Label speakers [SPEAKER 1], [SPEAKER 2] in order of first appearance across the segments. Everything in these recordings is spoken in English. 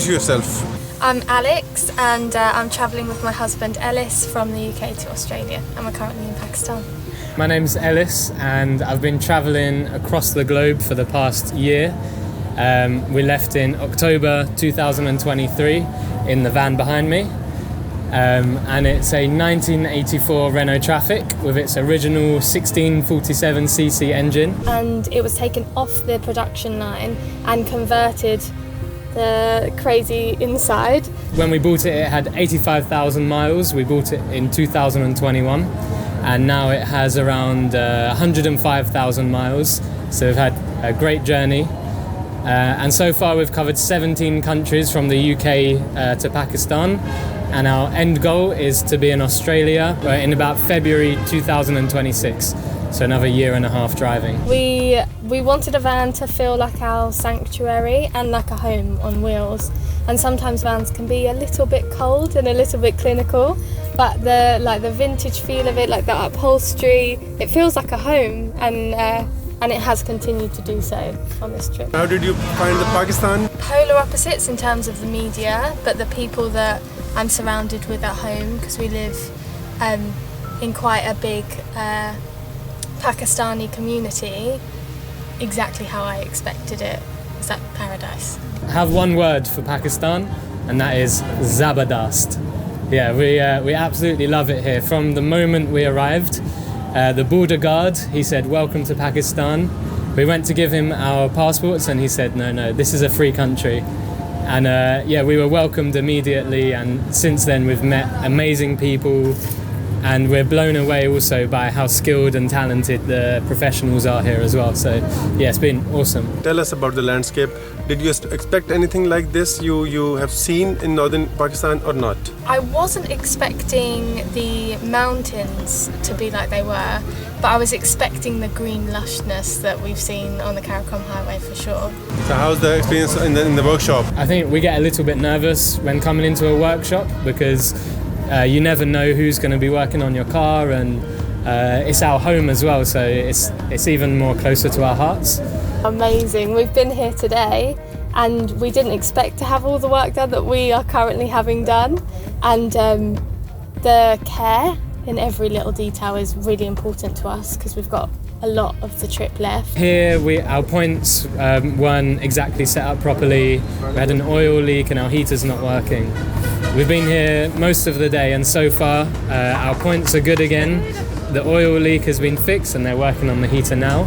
[SPEAKER 1] Introduce yourself.
[SPEAKER 2] I'm Alex and I'm travelling with my husband Eliss from the UK to Australia and we're currently in Pakistan.
[SPEAKER 3] My name's Eliss and I've been travelling across the globe for the past year. We left in October 2023 in the van behind me. And it's a 1984 Renault Traffic with its original 1647cc engine.
[SPEAKER 2] And it was taken off the production line and converted the crazy inside.
[SPEAKER 3] When we bought it, it had 85,000 miles. We bought it in 2021 and now it has around 105,000 miles. So we've had a great journey. And so far we've covered 17 countries from the UK to Pakistan. And our end goal is to be in Australia in about February 2026. So another year and a half driving.
[SPEAKER 2] We wanted a van to feel like our sanctuary and like a home on wheels. And sometimes vans can be a little bit cold and a little bit clinical, but the vintage feel of it, like the upholstery, it feels like a home, and it has continued to do so on this trip.
[SPEAKER 1] How did you find the Pakistan?
[SPEAKER 2] Polar opposites in terms of the media, but the people that I'm surrounded with at home, because we live in quite a big Pakistani community, exactly how I expected it. It's like paradise.
[SPEAKER 3] I have one word for Pakistan, and that is Zabardast. Yeah, we absolutely love it here. From the moment we arrived, the border guard, he said, "Welcome to Pakistan." We went to give him our passports and he said, no, this is a free country. And we were welcomed immediately, and since then we've met amazing people and we're blown away also by how skilled and talented the professionals are here as well. So yeah, it's been awesome.
[SPEAKER 1] Tell us about the landscape. Did you expect anything like this you have seen in northern Pakistan or not?
[SPEAKER 2] I wasn't expecting the mountains to be like they were, but I was expecting the green lushness that we've seen on the Karakum Highway for sure.
[SPEAKER 1] So how's the experience in the workshop?
[SPEAKER 3] I think we get a little bit nervous when coming into a workshop because you never know who's going to be working on your car, and it's our home as well, so it's even more closer to our hearts.
[SPEAKER 2] Amazing. We've been here today and we didn't expect to have all the work done that we are currently having done, and the care in every little detail is really important to us because we've got a lot of the trip left.
[SPEAKER 3] Here our points weren't exactly set up properly. We had an oil leak and our heater's not working. We've been here most of the day and so far our points are good again. The oil leak has been fixed and they're working on the heater now.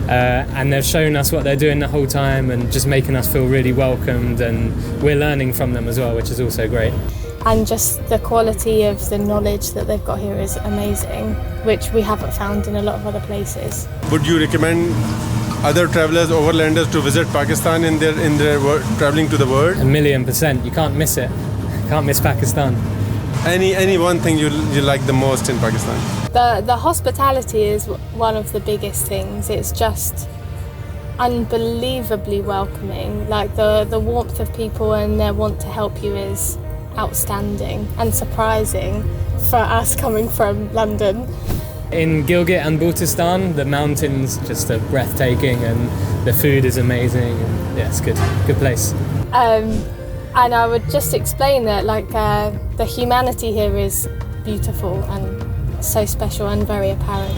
[SPEAKER 3] And they've shown us what they're doing the whole time and just making us feel really welcomed, and we're learning from them as well, which is also great.
[SPEAKER 2] And just the quality of the knowledge that they've got here is amazing, which we haven't found in a lot of other places.
[SPEAKER 1] Would you recommend other travellers, overlanders, to visit Pakistan in their travelling to the world?
[SPEAKER 3] 1,000,000%. You can't miss it. You can't miss Pakistan.
[SPEAKER 1] Any one thing you like the most in Pakistan?
[SPEAKER 2] The hospitality is one of the biggest things. It's just unbelievably welcoming. Like the warmth of people and their want to help you is outstanding and surprising for us coming from London.
[SPEAKER 3] In Gilgit and Baltistan, the mountains just are breathtaking and the food is amazing. Yeah, it's good place.
[SPEAKER 2] And I would just explain that the humanity here is beautiful and so special and very apparent.